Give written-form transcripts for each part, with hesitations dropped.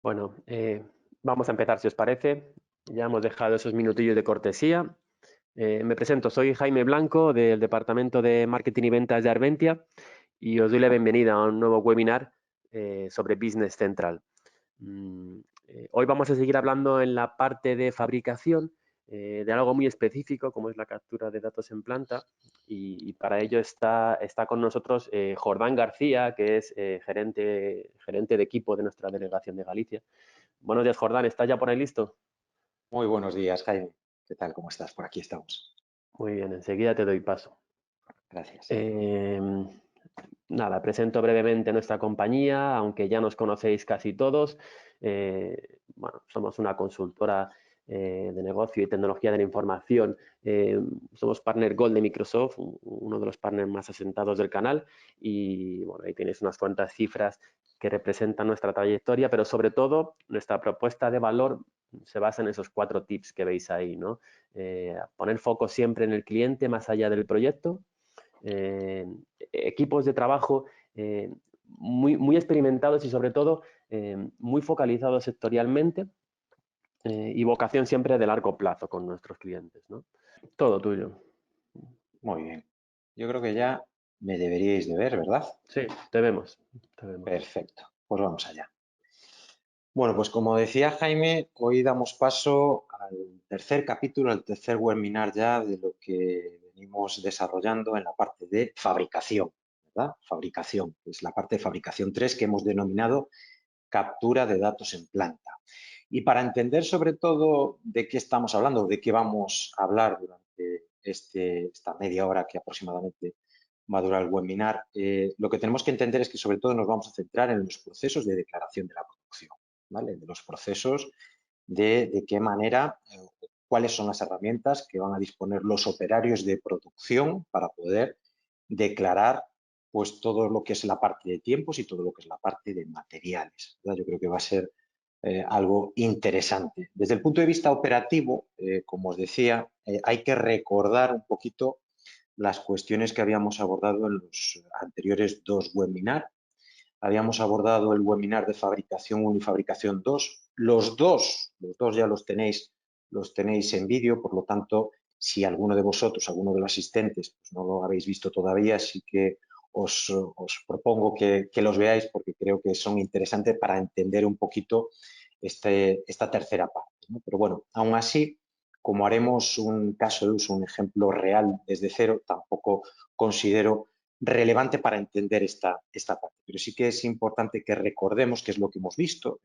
Bueno, vamos a empezar, si os parece. Ya hemos dejado esos minutillos de cortesía. Me presento, soy Jaime Blanco del Departamento de Marketing y Ventas de Arventia y os doy la bienvenida a un nuevo webinar sobre Business Central. Hoy vamos a seguir hablando en la parte de fabricación de algo muy específico como es la captura de datos en planta y para ello está con nosotros Jordán García, que es gerente de equipo de nuestra delegación de Galicia. Buenos días, Jordán. ¿Estás ya por ahí listo? Muy buenos días, Jaime. ¿Qué tal? ¿Cómo estás? Por aquí estamos. Muy bien, enseguida te doy paso. Gracias. Eh, Nada, presento brevemente nuestra compañía, aunque ya nos conocéis casi todos. Bueno, somos una consultora de negocio y tecnología de la información. Somos partner Gold de Microsoft, uno de los partners más asentados del canal. Y bueno, ahí tenéis unas cuantas cifras que representan nuestra trayectoria, pero sobre todo nuestra propuesta de valor se basa en esos 4 tips que veis ahí, ¿no? Poner foco siempre en el cliente más allá del proyecto. eh, Equipos de trabajo muy experimentados y sobre todo muy focalizados sectorialmente y vocación siempre de largo plazo con nuestros clientes, ¿no? Todo tuyo. Muy bien. Yo creo que ya me deberíais de ver, ¿verdad? Sí, te vemos. Te vemos. Perfecto. Pues vamos allá. Bueno, pues como decía Jaime, hoy damos paso al tercer capítulo, al tercer webinar ya de lo que venimos desarrollando en la parte de fabricación, ¿verdad? Fabricación, que es la parte de fabricación 3 que hemos denominado captura de datos en planta. Y para entender sobre todo de qué estamos hablando, de qué vamos a hablar durante esta media hora que aproximadamente va a durar el webinar, lo que tenemos que entender es que sobre todo nos vamos a centrar en los procesos de declaración de la producción, ¿vale? De los procesos de qué manera, cuáles son las herramientas que van a disponer los operarios de producción para poder declarar pues todo lo que es la parte de tiempos y todo lo que es la parte de materiales, ¿verdad? Yo creo que va a ser algo interesante. Desde el punto de vista operativo, como os decía, hay que recordar un poquito las cuestiones que habíamos abordado en los anteriores 2 webinars. Habíamos abordado el webinar de fabricación 1 y fabricación 2. Los dos ya los tenéis en vídeo, por lo tanto, si alguno de vosotros, alguno de los asistentes, pues no lo habéis visto todavía, sí que os propongo que los veáis porque creo que son interesantes para entender un poquito esta tercera parte, ¿no? Pero bueno, aún así, como haremos un caso de uso, un ejemplo real desde cero, tampoco considero relevante para entender esta parte. Pero sí que es importante que recordemos qué es lo que hemos visto.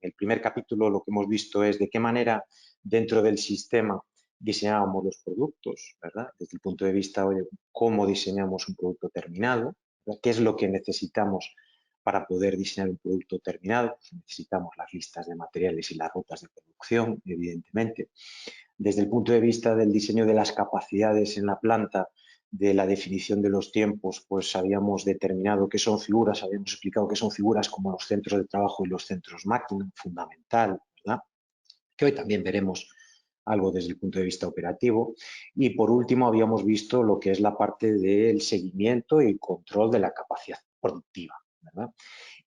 En el primer capítulo lo que hemos visto es de qué manera dentro del sistema diseñábamos los productos, ¿verdad? Desde el punto de vista de cómo diseñamos un producto terminado, ¿verdad? ¿Qué es lo que necesitamos para poder diseñar un producto terminado? Pues necesitamos las listas de materiales y las rutas de producción, evidentemente. Desde el punto de vista del diseño de las capacidades en la planta, de la definición de los tiempos, pues habíamos determinado qué son figuras, habíamos explicado qué son figuras como los centros de trabajo y los centros máquina, fundamental, ¿verdad? Que hoy también veremos algo desde el punto de vista operativo. Y por último habíamos visto lo que es la parte del seguimiento y control de la capacidad productiva, ¿verdad?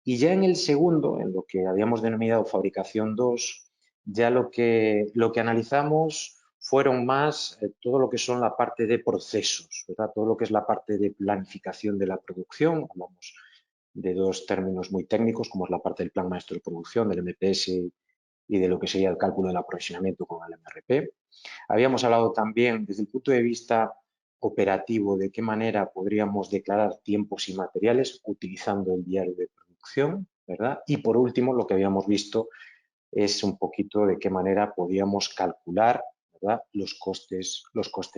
Y ya en el segundo, en lo que habíamos denominado fabricación 2, ya lo que analizamos fueron más todo lo que son la parte de procesos, ¿verdad? Todo lo que es la parte de planificación de la producción. Hablamos de 2 términos muy técnicos, como es la parte del plan maestro de producción, del MPS y de lo que sería el cálculo del aprovisionamiento con el MRP. Habíamos hablado también desde el punto de vista operativo de qué manera podríamos declarar tiempos y materiales utilizando el diario de producción, ¿verdad? Y por último, lo que habíamos visto es un poquito de qué manera podíamos calcular, ¿verdad? Los costes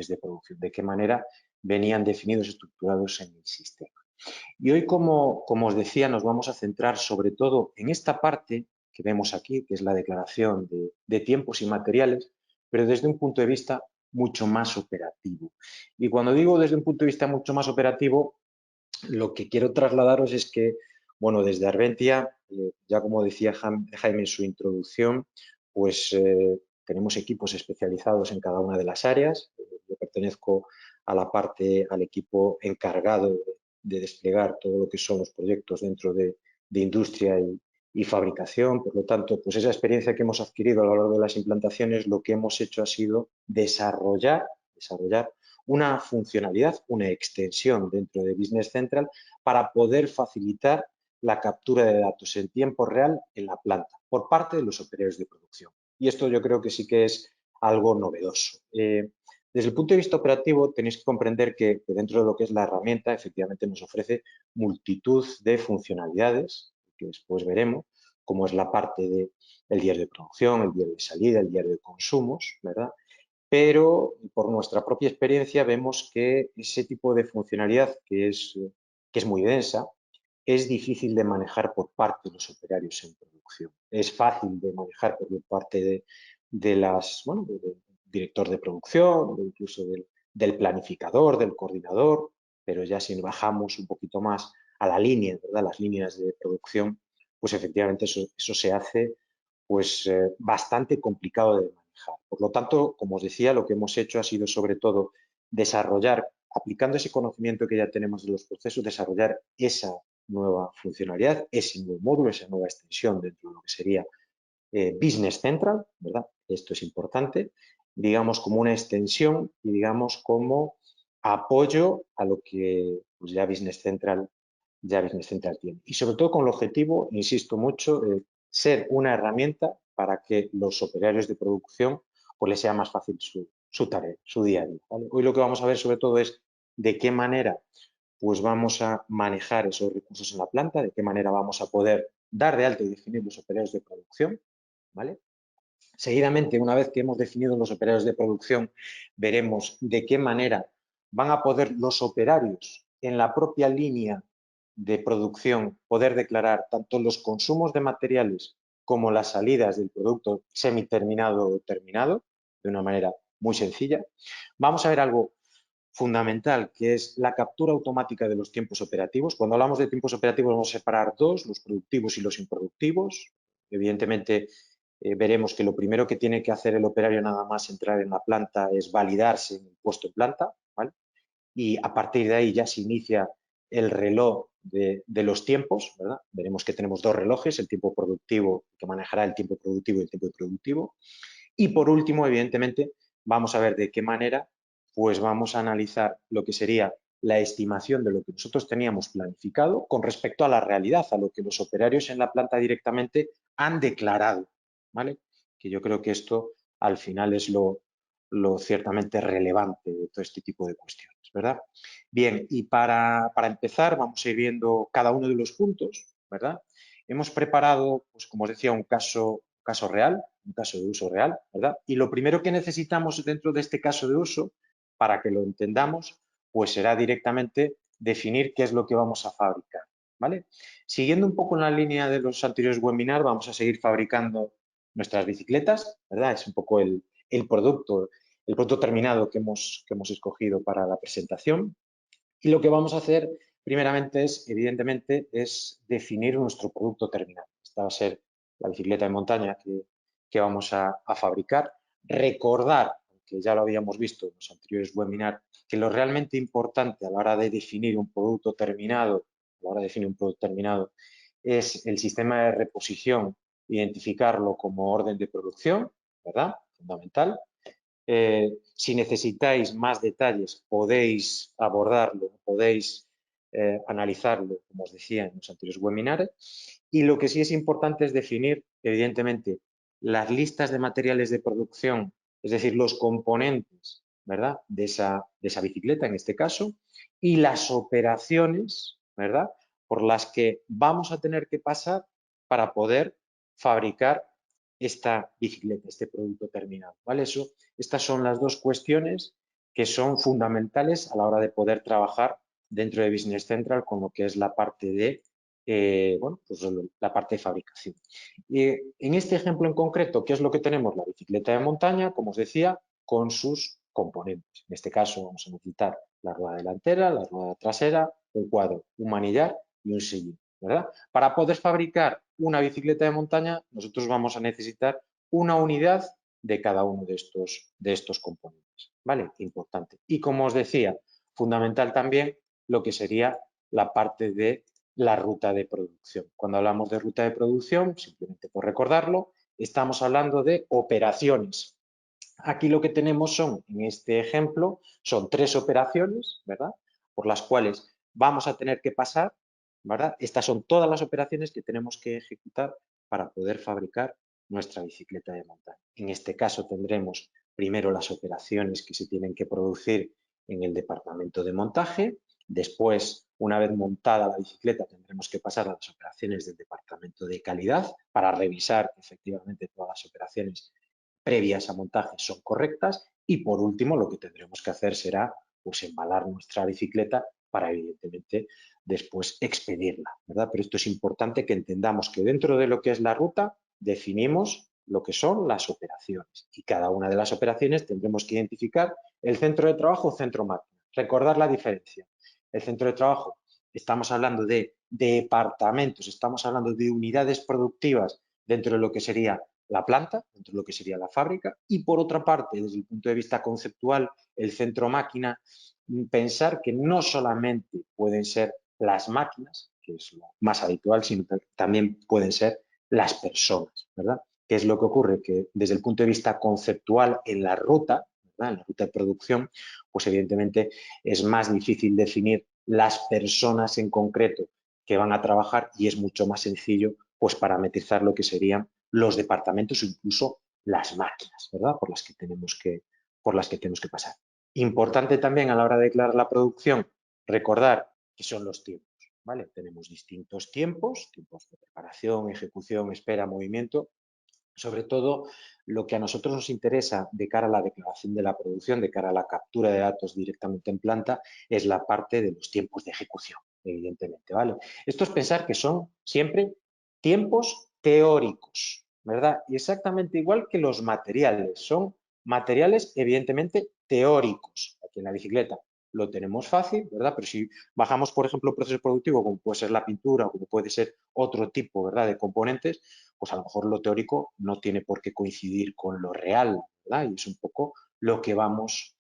de producción, de qué manera venían definidos y estructurados en el sistema. Y hoy, como os decía, nos vamos a centrar sobre todo en esta parte que vemos aquí, que es la declaración de tiempos y materiales, pero desde un punto de vista mucho más operativo. Y cuando digo desde un punto de vista mucho más operativo, lo que quiero trasladaros es que, bueno, desde Arventia, ya como decía Jaime en su introducción, pues tenemos equipos especializados en cada una de las áreas. Yo pertenezco al equipo encargado de desplegar todo lo que son los proyectos dentro de industria y fabricación. Por lo tanto, pues esa experiencia que hemos adquirido a lo largo de las implantaciones, lo que hemos hecho ha sido desarrollar una funcionalidad, una extensión dentro de Business Central para poder facilitar la captura de datos en tiempo real en la planta por parte de los operarios de producción. Y esto yo creo que sí que es algo novedoso. Desde el punto de vista operativo, tenéis que comprender que dentro de lo que es la herramienta, efectivamente nos ofrece multitud de funcionalidades, que después veremos, como es la parte del diario de producción, el diario de salida, el diario de consumos, ¿verdad? Pero por nuestra propia experiencia vemos que ese tipo de funcionalidad que es muy densa, es difícil de manejar por parte de los operarios en producción. Es fácil de manejar por parte del director de producción, incluso del planificador, del coordinador, pero ya si bajamos un poquito más a la línea, ¿verdad? Las líneas de producción, pues efectivamente eso se hace pues bastante complicado de manejar. Por lo tanto, como os decía, lo que hemos hecho ha sido sobre todo desarrollar, aplicando ese conocimiento que ya tenemos de los procesos, desarrollar esa nueva funcionalidad, ese nuevo módulo, esa nueva extensión dentro de lo que sería Business Central, ¿verdad? Esto es importante, digamos como una extensión y digamos como apoyo a lo que pues, ya Business Central tiene. Y sobre todo con el objetivo, insisto mucho, de ser una herramienta para que los operarios de producción pues les sea más fácil su tarea, su día a día, ¿vale? Hoy lo que vamos a ver sobre todo es de qué manera pues vamos a manejar esos recursos en la planta, de qué manera vamos a poder dar de alta y definir los operarios de producción, ¿vale? Seguidamente, una vez que hemos definido los operarios de producción, veremos de qué manera van a poder los operarios en la propia línea de producción poder declarar tanto los consumos de materiales como las salidas del producto semiterminado o terminado de una manera muy sencilla. Vamos a ver algo fundamental, que es la captura automática de los tiempos operativos. Cuando hablamos de tiempos operativos vamos a separar dos, los productivos y los improductivos. Evidentemente, veremos que lo primero que tiene que hacer el operario nada más entrar en la planta es validarse en el puesto en planta, ¿vale? Y a partir de ahí ya se inicia el reloj de los tiempos, ¿verdad? Veremos que tenemos dos relojes, el tiempo productivo, que manejará el tiempo productivo y el tiempo improductivo. Y por último, evidentemente, vamos a ver de qué manera pues vamos a analizar lo que sería la estimación de lo que nosotros teníamos planificado con respecto a la realidad, a lo que los operarios en la planta directamente han declarado, ¿vale? Que yo creo que esto al final es lo ciertamente relevante de todo este tipo de cuestiones, ¿verdad? Bien, y para empezar vamos a ir viendo cada uno de los puntos, ¿verdad? Hemos preparado, pues como os decía, un caso real, un caso de uso real, ¿verdad? Y lo primero que necesitamos dentro de este caso de uso, para que lo entendamos, pues será directamente definir qué es lo que vamos a fabricar, ¿vale? Siguiendo un poco en la línea de los anteriores webinars, vamos a seguir fabricando nuestras bicicletas, ¿verdad? Es un poco el producto terminado que hemos escogido para la presentación. Y lo que vamos a hacer primeramente es, evidentemente, es definir nuestro producto terminado. Esta va a ser la bicicleta de montaña que vamos a fabricar. Recordar, que ya lo habíamos visto en los anteriores webinars, que lo realmente importante a la hora de definir un producto terminado, es el sistema de reposición, identificarlo como orden de producción, ¿verdad? Fundamental. Si necesitáis más detalles, podéis abordarlo, podéis analizarlo, como os decía en los anteriores webinars. Y lo que sí es importante es definir, evidentemente, las listas de materiales de producción, es decir, los componentes, ¿verdad?, de esa bicicleta en este caso, y las operaciones, ¿verdad?, por las que vamos a tener que pasar para poder fabricar esta bicicleta, este producto terminado, ¿vale? Estas son las dos cuestiones que son fundamentales a la hora de poder trabajar dentro de Business Central con lo que es la parte de, pues la parte de fabricación. En este ejemplo en concreto, ¿qué es lo que tenemos? La bicicleta de montaña, como os decía, con sus componentes. En este caso vamos a necesitar la rueda delantera, la rueda trasera, un cuadro, un manillar y un sillín, ¿verdad? Para poder fabricar una bicicleta de montaña, nosotros vamos a necesitar una unidad de cada uno de estos componentes, ¿vale? Importante. Y como os decía, fundamental también lo que sería la parte de la ruta de producción. Cuando hablamos de ruta de producción, simplemente por recordarlo, estamos hablando de operaciones. Aquí lo que tenemos son, en este ejemplo, son 3 operaciones, ¿verdad? Por las cuales vamos a tener que pasar, ¿verdad? Estas son todas las operaciones que tenemos que ejecutar para poder fabricar nuestra bicicleta de montaña. En este caso tendremos primero las operaciones que se tienen que producir en el departamento de montaje. Después, una vez montada la bicicleta, tendremos que pasar a las operaciones del departamento de calidad para revisar que efectivamente todas las operaciones previas a montaje son correctas. Y por último, lo que tendremos que hacer será pues, embalar nuestra bicicleta para, evidentemente, después expedirla, ¿verdad? Pero esto es importante que entendamos que dentro de lo que es la ruta definimos lo que son las operaciones y cada una de las operaciones tendremos que identificar el centro de trabajo o centro máquina. Recordar la diferencia. El centro de trabajo, estamos hablando de departamentos, estamos hablando de unidades productivas dentro de lo que sería la planta, dentro de lo que sería la fábrica, y por otra parte, desde el punto de vista conceptual, el centro máquina, pensar que no solamente pueden ser las máquinas, que es lo más habitual, sino que también pueden ser las personas, ¿verdad? ¿Qué es lo que ocurre? Que desde el punto de vista conceptual en la ruta, ¿verdad? En la ruta de producción, pues evidentemente es más difícil definir las personas en concreto que van a trabajar y es mucho más sencillo pues parametrizar lo que serían los departamentos o incluso las máquinas, ¿verdad? Por las que tenemos que pasar. Importante también a la hora de declarar la producción, recordar que son los tiempos, ¿vale? Tenemos distintos tiempos, tiempos de preparación, ejecución, espera, movimiento. Sobre todo, lo que a nosotros nos interesa de cara a la declaración de la producción, de cara a la captura de datos directamente en planta, es la parte de los tiempos de ejecución, evidentemente, ¿vale? Esto es pensar que son siempre tiempos teóricos, ¿verdad? Y exactamente igual que los materiales, son materiales evidentemente teóricos. Aquí en la bicicleta lo tenemos fácil, ¿verdad? Pero si bajamos, por ejemplo, un proceso productivo como puede ser la pintura o como puede ser otro tipo, ¿verdad?, de componentes, pues a lo mejor lo teórico no tiene por qué coincidir con lo real, ¿verdad? Y es un poco lo que vamos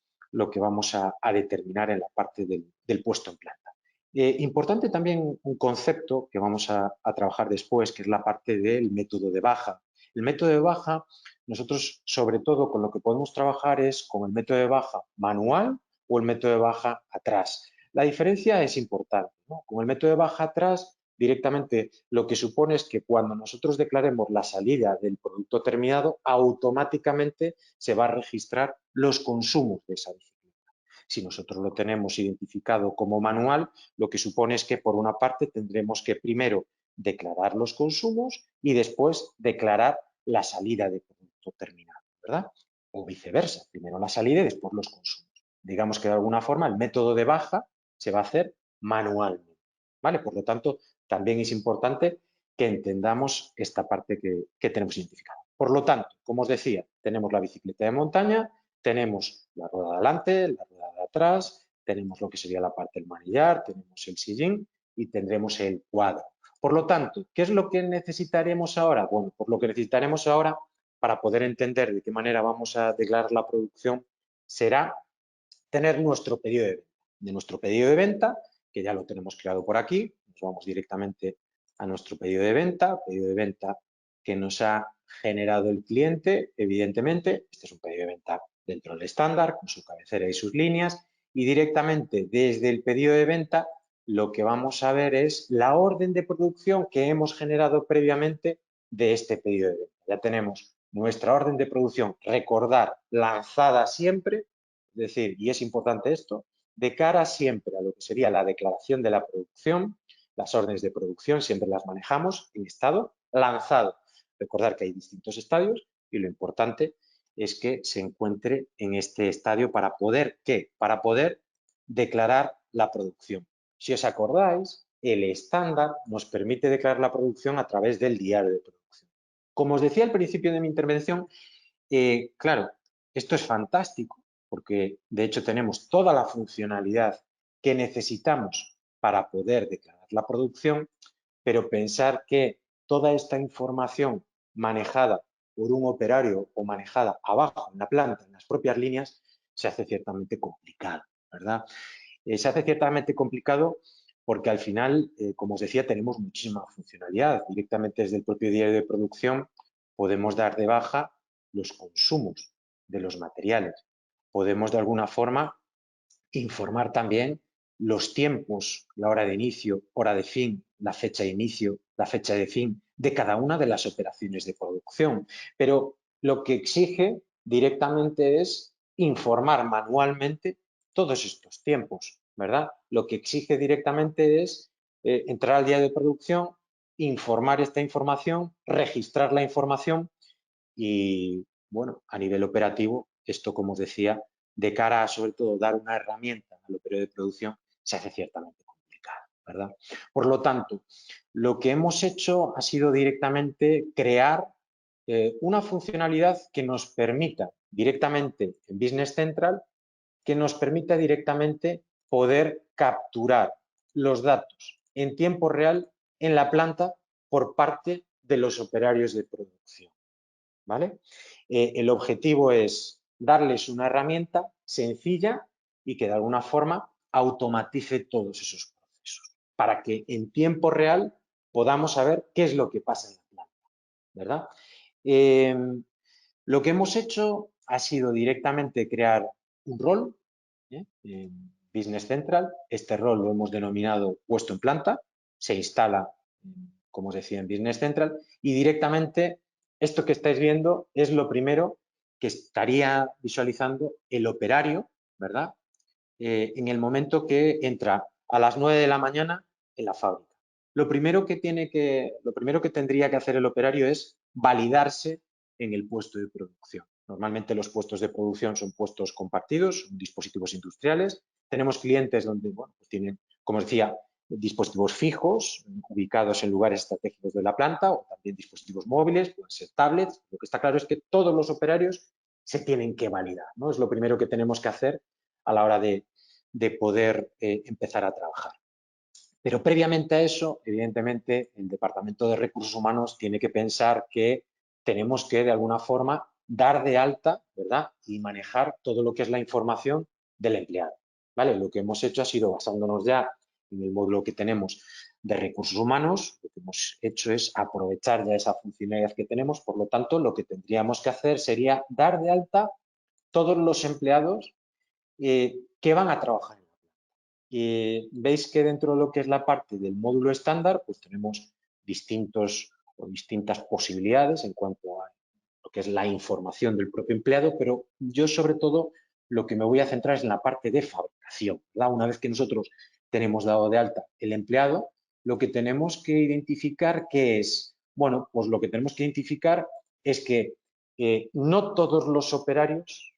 a determinar en la parte del puesto en planta. Importante también un concepto que vamos a trabajar después, que es la parte del método de baja. El método de baja, nosotros sobre todo con lo que podemos trabajar es con el método de baja manual o el método de baja atrás. La diferencia es importante, ¿no? Con el método de baja atrás, directamente lo que supone es que cuando nosotros declaremos la salida del producto terminado, automáticamente se va a registrar los consumos de esa bicicleta. Si nosotros lo tenemos identificado como manual, lo que supone es que por una parte tendremos que primero declarar los consumos y después declarar la salida de producto terminado, ¿verdad? O viceversa, primero la salida y después los consumos. Digamos que de alguna forma el método de baja se va a hacer manualmente, ¿vale? Por lo tanto, también es importante que entendamos esta parte que tenemos identificada. Por lo tanto, como os decía, tenemos la bicicleta de montaña, tenemos la rueda de adelante, la rueda de atrás, tenemos lo que sería la parte del manillar, tenemos el sillín y tendremos el cuadro. Por lo tanto, ¿qué es lo que necesitaremos ahora? Bueno, pues lo que necesitaremos ahora para poder entender de qué manera vamos a declarar la producción será tener nuestro pedido de venta. De nuestro pedido de venta, que ya lo tenemos creado por aquí, nos vamos directamente a nuestro pedido de venta que nos ha generado el cliente, evidentemente. Este es un pedido de venta dentro del estándar, con su cabecera y sus líneas, y directamente desde el pedido de venta lo que vamos a ver es la orden de producción que hemos generado previamente de este pedido de venta. Ya tenemos nuestra orden de producción, recordar, lanzada siempre, es decir, y es importante esto, de cara siempre a lo que sería la declaración de la producción, las órdenes de producción siempre las manejamos en estado lanzado. Recordar que hay distintos estadios y lo importante es que se encuentre en este estadio para poder, ¿qué? Para poder declarar la producción. Si os acordáis, el estándar nos permite declarar la producción a través del diario de producción. Como os decía al principio de mi intervención, claro, esto es fantástico porque de hecho tenemos toda la funcionalidad que necesitamos para poder declarar la producción, pero pensar que toda esta información manejada por un operario o manejada abajo en la planta, en las propias líneas, se hace ciertamente complicado, ¿verdad? Se hace ciertamente complicado porque al final, como os decía, tenemos muchísima funcionalidad. Directamente desde el propio diario de producción podemos dar de baja los consumos de los materiales. Podemos de alguna forma informar también los tiempos, la hora de inicio, hora de fin, la fecha de inicio, la fecha de fin de cada una de las operaciones de producción. Pero lo que exige directamente es informar manualmente todos estos tiempos, ¿verdad? Lo que exige directamente es entrar al diario de producción, informar esta información, registrar la información y, bueno, a nivel operativo, esto, como os decía, de cara a, sobre todo, dar una herramienta al operario de producción, se hace ciertamente complicado, ¿verdad? Por lo tanto, lo que hemos hecho ha sido directamente crear una funcionalidad que nos permita directamente en Business Central, que nos permita directamente poder capturar los datos en tiempo real en la planta por parte de los operarios de producción. ¿Vale? El objetivo es darles una herramienta sencilla y que de alguna forma automatice todos esos procesos para que en tiempo real podamos saber qué es lo que pasa en la planta, ¿verdad? Lo que hemos hecho ha sido directamente crear un rol en Business Central. Este rol lo hemos denominado puesto en planta, se instala, como os decía, en Business Central y directamente esto que estáis viendo es lo primero que estaría visualizando el operario, ¿verdad? En el momento que entra a las 9 de la mañana en la fábrica. Lo primero que tendría que hacer el operario es validarse en el puesto de producción. Normalmente los puestos de producción son puestos compartidos, dispositivos industriales. Tenemos clientes donde, bueno, pues tienen, como os decía, dispositivos fijos, ubicados en lugares estratégicos de la planta, o también dispositivos móviles, pueden ser tablets. Lo que está claro es que todos los operarios se tienen que validar, ¿no? Es lo primero que tenemos que hacer a la hora de poder empezar a trabajar. Pero previamente a eso, evidentemente, el Departamento de Recursos Humanos tiene que pensar que tenemos que, de alguna forma, dar de alta, ¿verdad? Y manejar todo lo que es la información del empleado, ¿vale? Lo que hemos hecho ha sido, basándonos ya en el módulo que tenemos de recursos humanos, lo que hemos hecho es aprovechar ya esa funcionalidad que tenemos, por lo tanto, lo que tendríamos que hacer sería dar de alta todos los empleados que van a trabajar en la planta. Veis que dentro de lo que es la parte del módulo estándar, pues tenemos distintas posibilidades en cuanto a lo que es la información del propio empleado, pero yo sobre todo lo que me voy a centrar es en la parte de fabricación, ¿verdad? Una vez que nosotros tenemos dado de alta el empleado, lo que tenemos que identificar ¿qué es? Bueno, pues lo que tenemos que identificar es que no todos los operarios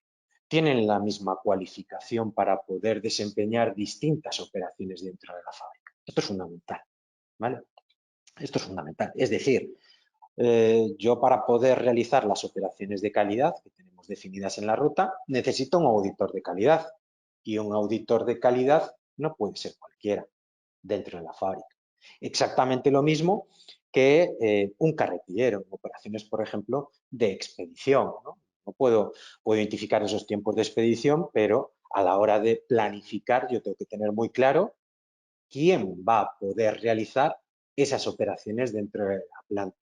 tienen la misma cualificación para poder desempeñar distintas operaciones dentro de la fábrica. Esto es fundamental, ¿vale? Esto es fundamental. Es decir, yo para poder realizar las operaciones de calidad que tenemos definidas en la ruta, necesito un auditor de calidad. Y un auditor de calidad no puede ser cualquiera dentro de la fábrica. Exactamente lo mismo que un carretillero, en operaciones, por ejemplo, de expedición, ¿no? No puedo identificar esos tiempos de expedición, pero a la hora de planificar yo tengo que tener muy claro quién va a poder realizar esas operaciones dentro de la planta.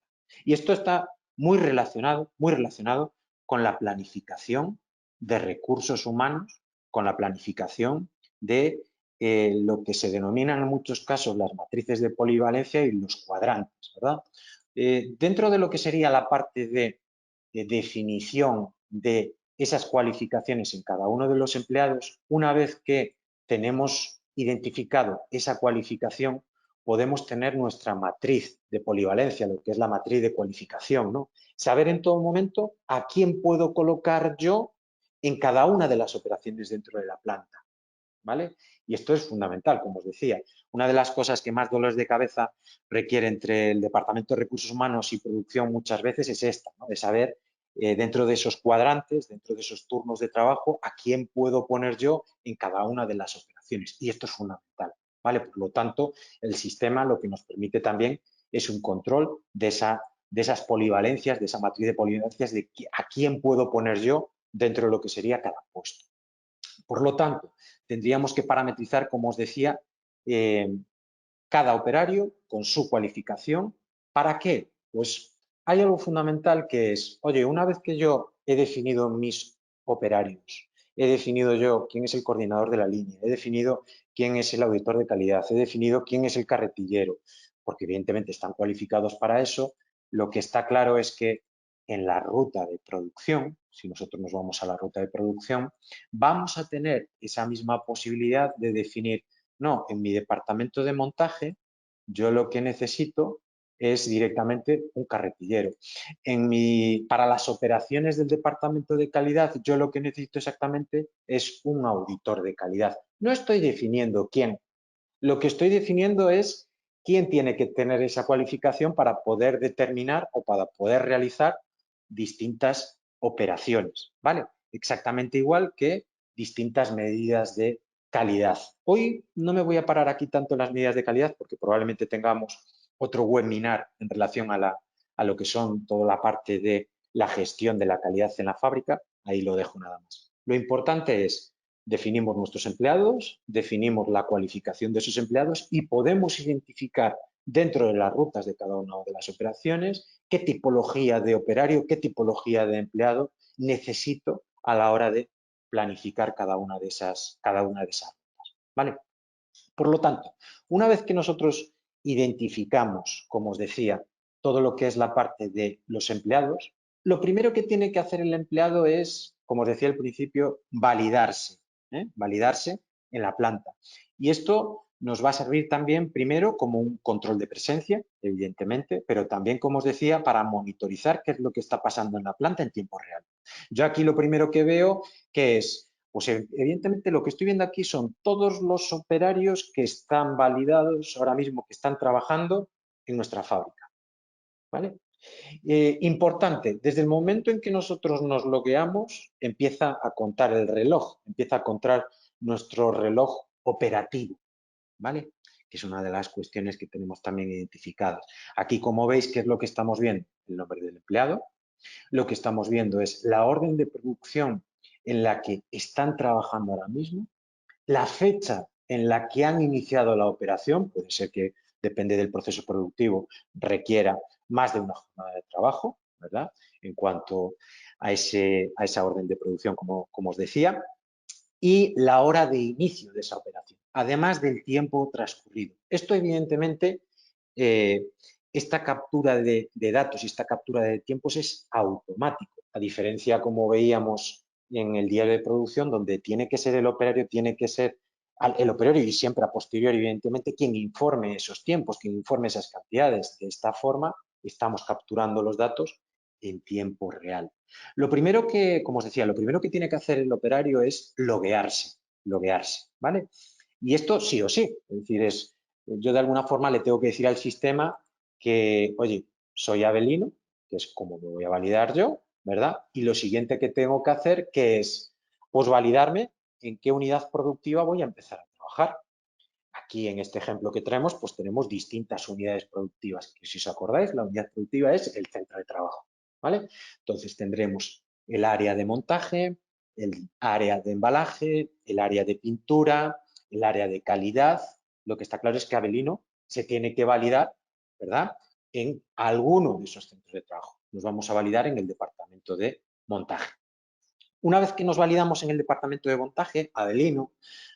Y esto está muy relacionado con la planificación de recursos humanos, con la planificación de lo que se denominan en muchos casos las matrices de polivalencia y los cuadrantes, ¿verdad? Dentro de lo que sería la parte de definición de esas cualificaciones en cada uno de los empleados, una vez que tenemos identificado esa cualificación, podemos tener nuestra matriz de polivalencia, lo que es la matriz de cualificación, ¿no? Saber en todo momento a quién puedo colocar yo en cada una de las operaciones dentro de la planta, ¿vale? Y esto es fundamental, como os decía. Una de las cosas que más dolores de cabeza requiere entre el Departamento de Recursos Humanos y Producción muchas veces es esta, ¿no? De saber dentro de esos cuadrantes, dentro de esos turnos de trabajo, a quién puedo poner yo en cada una de las operaciones. Y esto es fundamental, ¿vale? Por lo tanto, el sistema lo que nos permite también es un control de esas polivalencias, de esa matriz de polivalencias, de a quién puedo poner yo dentro de lo que sería cada puesto. Por lo tanto, tendríamos que parametrizar, como os decía, cada operario con su cualificación. ¿Para qué? Pues hay algo fundamental que es, oye, una vez que yo he definido mis operarios, he definido yo quién es el coordinador de la línea, he definido quién es el auditor de calidad, he definido quién es el carretillero, porque evidentemente están cualificados para eso, lo que está claro es que en la ruta de producción, si nosotros nos vamos a la ruta de producción, vamos a tener esa misma posibilidad de definir, no, en mi departamento de montaje, yo lo que necesito es directamente un carretillero. Para las operaciones del departamento de calidad, yo lo que necesito exactamente es un auditor de calidad. No estoy definiendo quién, lo que estoy definiendo es quién tiene que tener esa cualificación para poder determinar o para poder realizar distintas operaciones, ¿vale? Exactamente igual que distintas medidas de calidad. Hoy no me voy a parar aquí tanto en las medidas de calidad porque probablemente tengamos otro webinar en relación a lo que son toda la parte de la gestión de la calidad en la fábrica. Ahí lo dejo nada más. Lo importante es definimos nuestros empleados, definimos la cualificación de esos empleados y podemos identificar dentro de las rutas de cada una de las operaciones qué tipología de operario, qué tipología de empleado necesito a la hora de planificar cada una de esas rutas, ¿vale? Por lo tanto, una vez que nosotros identificamos, como os decía, todo lo que es la parte de los empleados, lo primero que tiene que hacer el empleado es, como os decía al principio, validarse, validarse en la planta. Y esto nos va a servir también, primero, como un control de presencia, evidentemente, pero también, como os decía, para monitorizar qué es lo que está pasando en la planta en tiempo real. Yo aquí lo primero que veo que es, pues evidentemente lo que estoy viendo aquí son todos los operarios que están validados ahora mismo, que están trabajando en nuestra fábrica, ¿vale? Importante, desde el momento en que nosotros nos logueamos, empieza a contar el reloj, empieza a contar nuestro reloj operativo, ¿vale? Que es una de las cuestiones que tenemos también identificadas. Aquí, como veis, ¿qué es lo que estamos viendo? El nombre del empleado. Lo que estamos viendo es la orden de producción en la que están trabajando ahora mismo, la fecha en la que han iniciado la operación, puede ser que depende del proceso productivo, requiera más de una jornada de trabajo, ¿verdad? En cuanto a esa orden de producción, como os decía, y la hora de inicio de esa operación, además del tiempo transcurrido. Esto, evidentemente, esta captura de datos y esta captura de tiempos es automático, a diferencia, como veíamos en el diario de producción, donde tiene que ser el operario, tiene que ser el operario y siempre a posteriori, evidentemente, quien informe esos tiempos, quien informe esas cantidades. De esta forma, estamos capturando los datos en tiempo real. Lo primero que, como os decía, lo primero que tiene que hacer el operario es loguearse, ¿vale? Y esto sí o sí, es decir, yo de alguna forma le tengo que decir al sistema que, oye, soy Avelino, que es como me voy a validar yo, ¿verdad? Y lo siguiente que tengo que hacer, que es, pues validarme en qué unidad productiva voy a empezar a trabajar. Aquí en este ejemplo que traemos, pues tenemos distintas unidades productivas, que si os acordáis, la unidad productiva es el centro de trabajo, ¿vale? Entonces tendremos el área de montaje, el área de embalaje, el área de pintura, el área de calidad. Lo que está claro es que Avelino se tiene que validar, ¿verdad?, en alguno de esos centros de trabajo. Nos vamos a validar en el departamento de montaje. Una vez que nos validamos en el departamento de montaje, Avelino,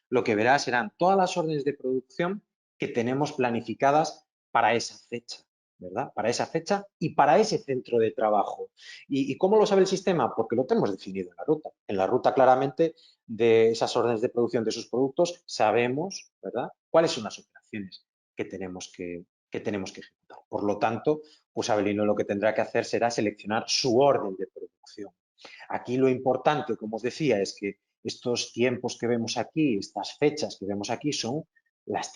lo que verá serán todas las órdenes de producción que tenemos planificadas para esa fecha, ¿verdad? Para esa fecha y para ese centro de trabajo. ¿Y cómo lo sabe el sistema? Porque lo tenemos definido en la ruta. En la ruta, claramente, de esas órdenes de producción de esos productos, sabemos, ¿verdad?, cuáles son las operaciones que tenemos que ejecutar. Por lo tanto, pues Avelino lo que tendrá que hacer será seleccionar su orden de producción. Aquí lo importante, como os decía, es que estos tiempos que vemos aquí, estas fechas que vemos aquí, son las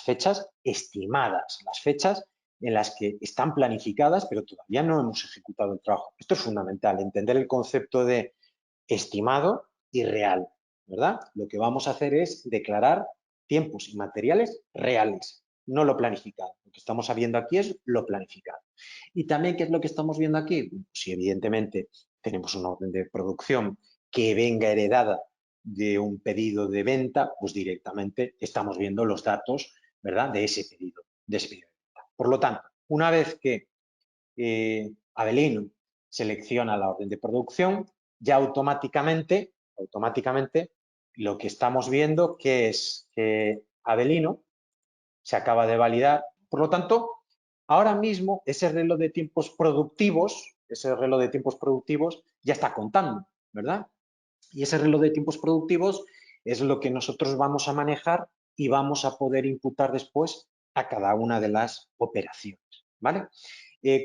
fechas estimadas, las fechas en las que están planificadas, pero todavía no hemos ejecutado el trabajo. Esto es fundamental, entender el concepto de estimado y real, ¿verdad? Lo que vamos a hacer es declarar tiempos y materiales reales, no lo planificado. Lo que estamos viendo aquí es lo planificado. Y también, ¿qué es lo que estamos viendo aquí? Si evidentemente tenemos una orden de producción que venga heredada de un pedido de venta, pues directamente estamos viendo los datos ¿verdad? De ese pedido. Por lo tanto, una vez que Avelino selecciona la orden de producción, ya automáticamente lo que estamos viendo que es que Avelino se acaba de validar. Por lo tanto, ahora mismo ese reloj de tiempos productivos, ya está contando, ¿verdad? Y ese reloj de tiempos productivos es lo que nosotros vamos a manejar y vamos a poder imputar después a cada una de las operaciones, ¿vale?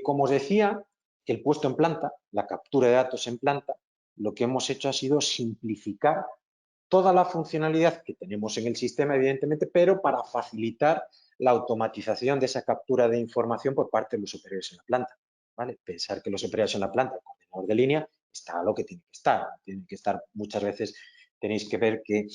Como os decía, el puesto en planta, la captura de datos en planta, lo que hemos hecho ha sido simplificar toda la funcionalidad que tenemos en el sistema, evidentemente, pero para facilitar la automatización de esa captura de información por parte de los operarios en la planta, ¿vale? Pensar que los operarios en la planta, el coordinador de línea, está lo que tiene que estar muchas veces, tenéis que ver que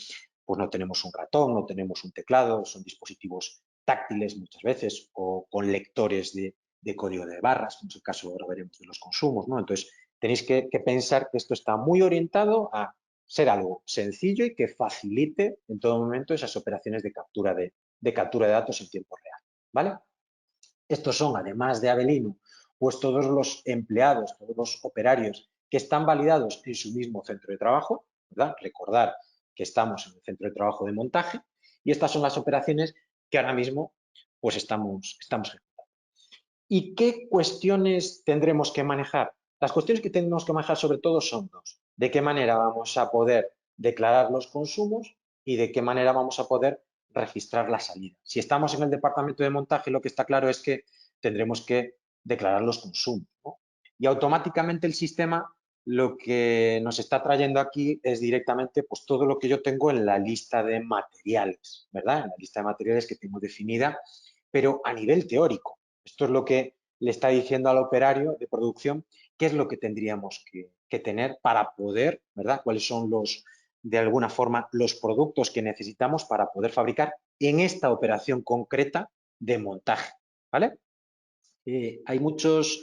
pues no tenemos un ratón, no tenemos un teclado, son dispositivos táctiles muchas veces o con lectores de código de barras, como es el caso ahora veremos de los consumos, ¿no? Entonces, tenéis que pensar que esto está muy orientado a ser algo sencillo y que facilite en todo momento esas operaciones de captura de datos en tiempo real, ¿vale? Estos son, además de Avelino, pues todos los empleados, todos los operarios que están validados en su mismo centro de trabajo, ¿verdad? Recordar que estamos en el centro de trabajo de montaje y estas son las operaciones que ahora mismo pues estamos ejecutando. ¿Y qué cuestiones tendremos que manejar? Las cuestiones que tenemos que manejar sobre todo son dos. ¿De qué manera vamos a poder declarar los consumos y de qué manera vamos a poder registrar la salida? Si estamos en el departamento de montaje, lo que está claro es que tendremos que declarar los consumos, ¿no? Y automáticamente el sistema lo que nos está trayendo aquí es directamente pues, todo lo que yo tengo en la lista de materiales, ¿verdad? En la lista de materiales que tengo definida, pero a nivel teórico. Esto es lo que le está diciendo al operario de producción qué es lo que tendríamos que tener para poder, ¿verdad? Cuáles son de alguna forma, los productos que necesitamos para poder fabricar en esta operación concreta de montaje, ¿vale? Hay muchos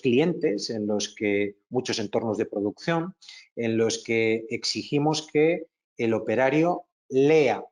clientes en los que, muchos entornos de producción, en los que exigimos que el operario lea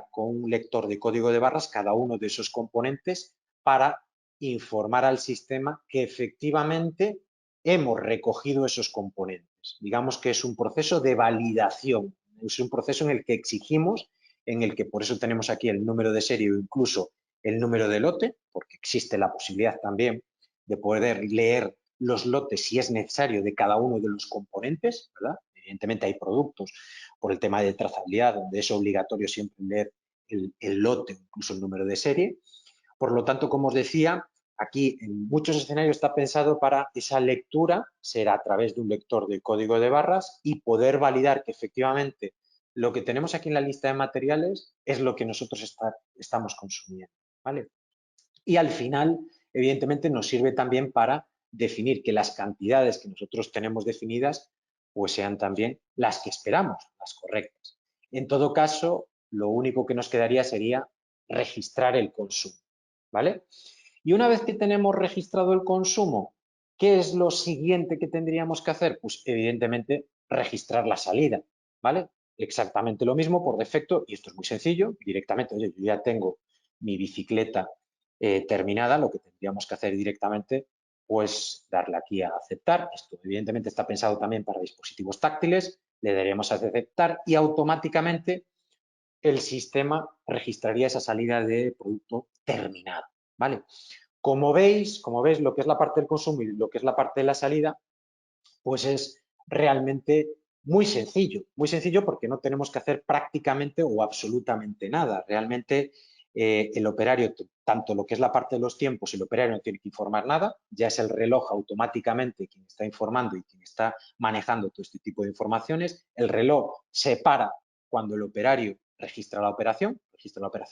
con un lector de código de barras cada uno de esos componentes para informar al sistema que efectivamente hemos recogido esos componentes. Digamos que es un proceso de validación, es un proceso en el que exigimos, en el que por eso tenemos aquí el número de serie o incluso el número de lote, porque existe la posibilidad también de poder leer los lotes si es necesario de cada uno de los componentes, ¿verdad? Evidentemente hay productos por el tema de trazabilidad donde es obligatorio siempre leer el lote, incluso el número de serie. Por lo tanto, como os decía, aquí en muchos escenarios está pensado para esa lectura, será a través de un lector de código de barras y poder validar que efectivamente lo que tenemos aquí en la lista de materiales es lo que nosotros estamos consumiendo, ¿vale? Y al final, evidentemente, nos sirve también para definir que las cantidades que nosotros tenemos definidas pues sean también las que esperamos, las correctas. En todo caso, lo único que nos quedaría sería registrar el consumo, ¿vale? Y una vez que tenemos registrado el consumo, ¿qué es lo siguiente que tendríamos que hacer? Pues evidentemente registrar la salida, ¿vale? Exactamente lo mismo por defecto, y esto es muy sencillo, directamente, oye, yo ya tengo mi bicicleta terminada, lo que tendríamos que hacer directamente, pues darle aquí a aceptar. Esto evidentemente está pensado también para dispositivos táctiles, le daremos a aceptar y automáticamente el sistema registraría esa salida de producto terminado, ¿vale? Como veis, lo que es la parte del consumo y lo que es la parte de la salida, pues es realmente muy sencillo porque no tenemos que hacer prácticamente o absolutamente nada. Realmente el operario, tanto lo que es la parte de los tiempos, el operario no tiene que informar nada, ya es el reloj automáticamente quien está informando y quien está manejando todo este tipo de informaciones. El reloj se para cuando el operario registra la operación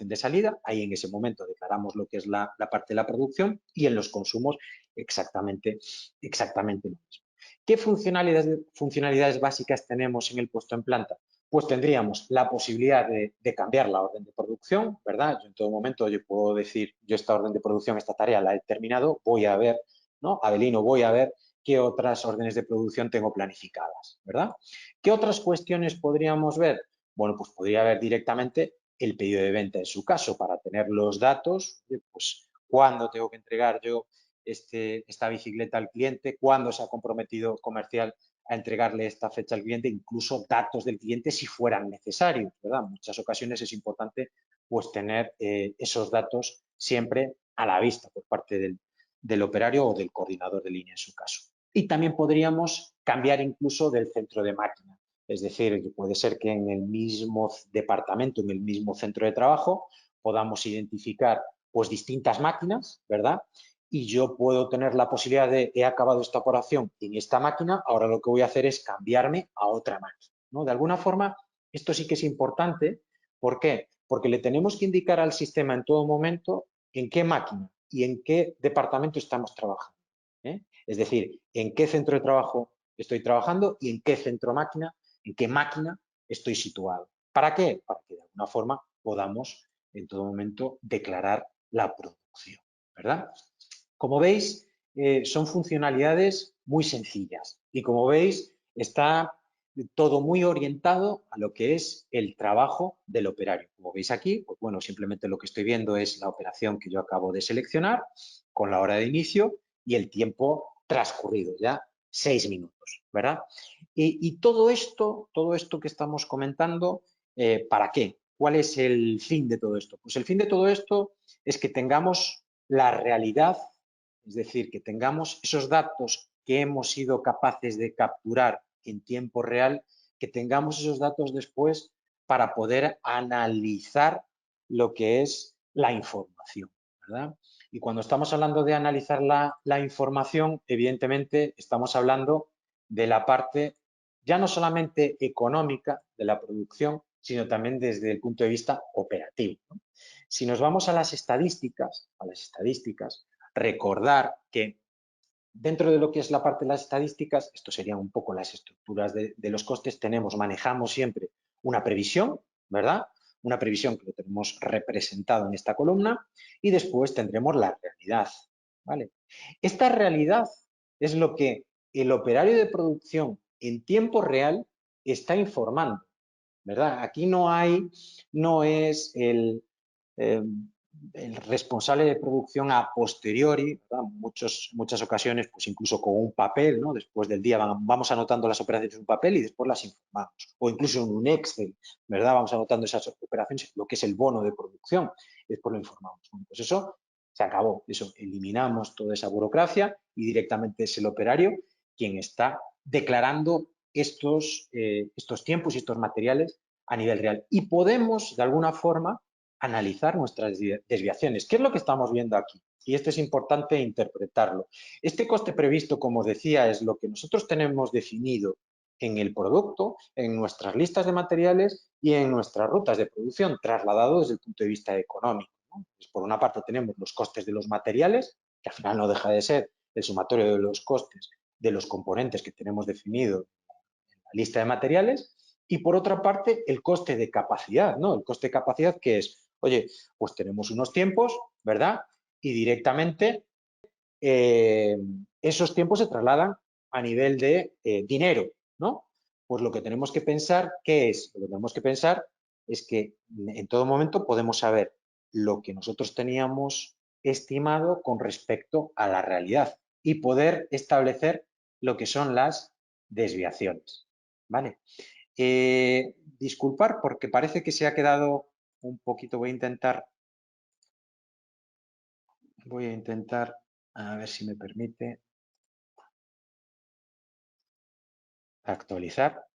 de salida, ahí en ese momento declaramos lo que es la parte de la producción y en los consumos exactamente lo mismo. ¿Qué funcionalidades básicas tenemos en el puesto en planta? Pues tendríamos la posibilidad de cambiar la orden de producción, ¿verdad? Yo en todo momento yo puedo decir, yo esta orden de producción, esta tarea la he terminado, voy a ver, ¿no? Avelino, voy a ver qué otras órdenes de producción tengo planificadas, ¿verdad? ¿Qué otras cuestiones podríamos ver? Bueno, pues podría ver directamente el pedido de venta en su caso, para tener los datos, pues cuándo tengo que entregar yo esta bicicleta al cliente, cuándo se ha comprometido comercial a entregarle esta fecha al cliente, incluso datos del cliente si fueran necesarios, ¿verdad? En muchas ocasiones es importante pues tener esos datos siempre a la vista por parte del operario o del coordinador de línea en su caso. Y también podríamos cambiar incluso del centro de máquina. Es decir, que puede ser que en el mismo departamento, en el mismo centro de trabajo, podamos identificar pues distintas máquinas, ¿verdad? Y yo puedo tener la posibilidad de, he acabado esta operación en esta máquina, ahora lo que voy a hacer es cambiarme a otra máquina, ¿no? De alguna forma, esto sí que es importante. ¿Por qué? Porque le tenemos que indicar al sistema en todo momento en qué máquina y en qué departamento estamos trabajando, ¿eh? Es decir, en qué centro de trabajo estoy trabajando y en qué centro máquina, en qué máquina estoy situado. ¿Para qué? Para que de alguna forma podamos en todo momento declarar la producción, ¿verdad? Como veis, son funcionalidades muy sencillas y como veis está todo muy orientado a lo que es el trabajo del operario. Como veis aquí, pues bueno, simplemente lo que estoy viendo es la operación que yo acabo de seleccionar con la hora de inicio y el tiempo transcurrido, ya 6 minutos, ¿verdad? Y todo esto que estamos comentando, ¿para qué? ¿Cuál es el fin de todo esto? Pues el fin de todo esto es que tengamos la realidad, es decir, que tengamos esos datos que hemos sido capaces de capturar en tiempo real, que tengamos esos datos después para poder analizar lo que es la información, ¿verdad? Y cuando estamos hablando de analizar la información, evidentemente estamos hablando de la parte ya no solamente económica de la producción, sino también desde el punto de vista operativo, ¿no? Si nos vamos a las estadísticas, recordar que dentro de lo que es la parte de las estadísticas, esto serían un poco las estructuras de los costes, manejamos siempre una previsión, ¿verdad? Una previsión que lo tenemos representado en esta columna y después tendremos la realidad, ¿vale? Esta realidad es lo que el operario de producción en tiempo real está informando, ¿verdad? Aquí no es eh, el responsable de producción a posteriori, ¿verdad? Muchas ocasiones, pues incluso con un papel, ¿no? Después del día vamos anotando las operaciones en un papel y después las informamos. O incluso en un Excel, ¿verdad? Vamos anotando esas operaciones, lo que es el bono de producción, y después lo informamos. Bueno, pues eso se acabó, eso, eliminamos toda esa burocracia y directamente es el operario quien está declarando estos tiempos y estos materiales a nivel real. Y podemos, de alguna forma, analizar nuestras desviaciones. ¿Qué es lo que estamos viendo aquí? Y esto es importante interpretarlo. Este coste previsto, como os decía, es lo que nosotros tenemos definido en el producto, en nuestras listas de materiales y en nuestras rutas de producción, trasladado desde el punto de vista económico, ¿no? Pues por una parte tenemos los costes de los materiales, que al final no deja de ser el sumatorio de los costes de los componentes que tenemos definido en la lista de materiales, y por otra parte el coste de capacidad, ¿no? El coste de capacidad que es, oye, pues tenemos unos tiempos, ¿verdad? Y directamente esos tiempos se trasladan a nivel de dinero, ¿no? Pues lo que tenemos que pensar, ¿qué es? Lo que tenemos que pensar es que en todo momento podemos saber lo que nosotros teníamos estimado con respecto a la realidad y poder establecer lo que son las desviaciones, ¿vale? Disculpar porque parece que se ha quedado un poquito, voy a intentar, a ver si me permite, actualizar.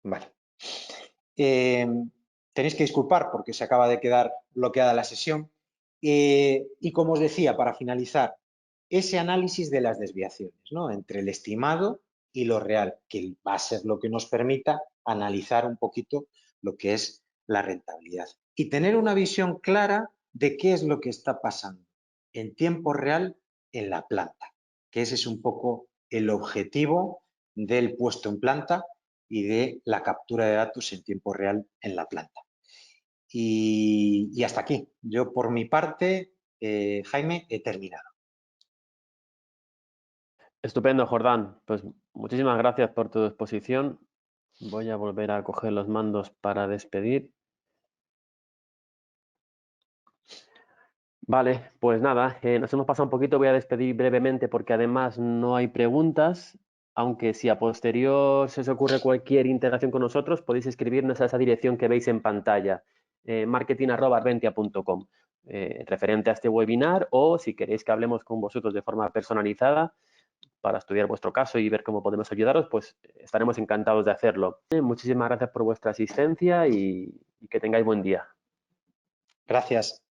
Vale. Tenéis que disculpar porque se acaba de quedar bloqueada la sesión. Y como os decía, para finalizar, ese análisis de las desviaciones, ¿no? Entre el estimado y lo real, que va a ser lo que nos permita analizar un poquito lo que es la rentabilidad. Y tener una visión clara de qué es lo que está pasando en tiempo real en la planta, que ese es un poco el objetivo del puesto en planta y de la captura de datos en tiempo real en la planta. Y hasta aquí. Yo por mi parte, Jaime, he terminado. Estupendo, Jordán. Pues muchísimas gracias por tu exposición. Voy a volver a coger los mandos para despedir. Vale, pues nada, nos hemos pasado un poquito, voy a despedir brevemente porque además no hay preguntas, aunque si a posterior se os ocurre cualquier interacción con nosotros, podéis escribirnos a esa dirección que veis en pantalla, marketing@arbentia.com, referente a este webinar, o si queréis que hablemos con vosotros de forma personalizada para estudiar vuestro caso y ver cómo podemos ayudaros, pues estaremos encantados de hacerlo. Muchísimas gracias por vuestra asistencia y que tengáis buen día. Gracias.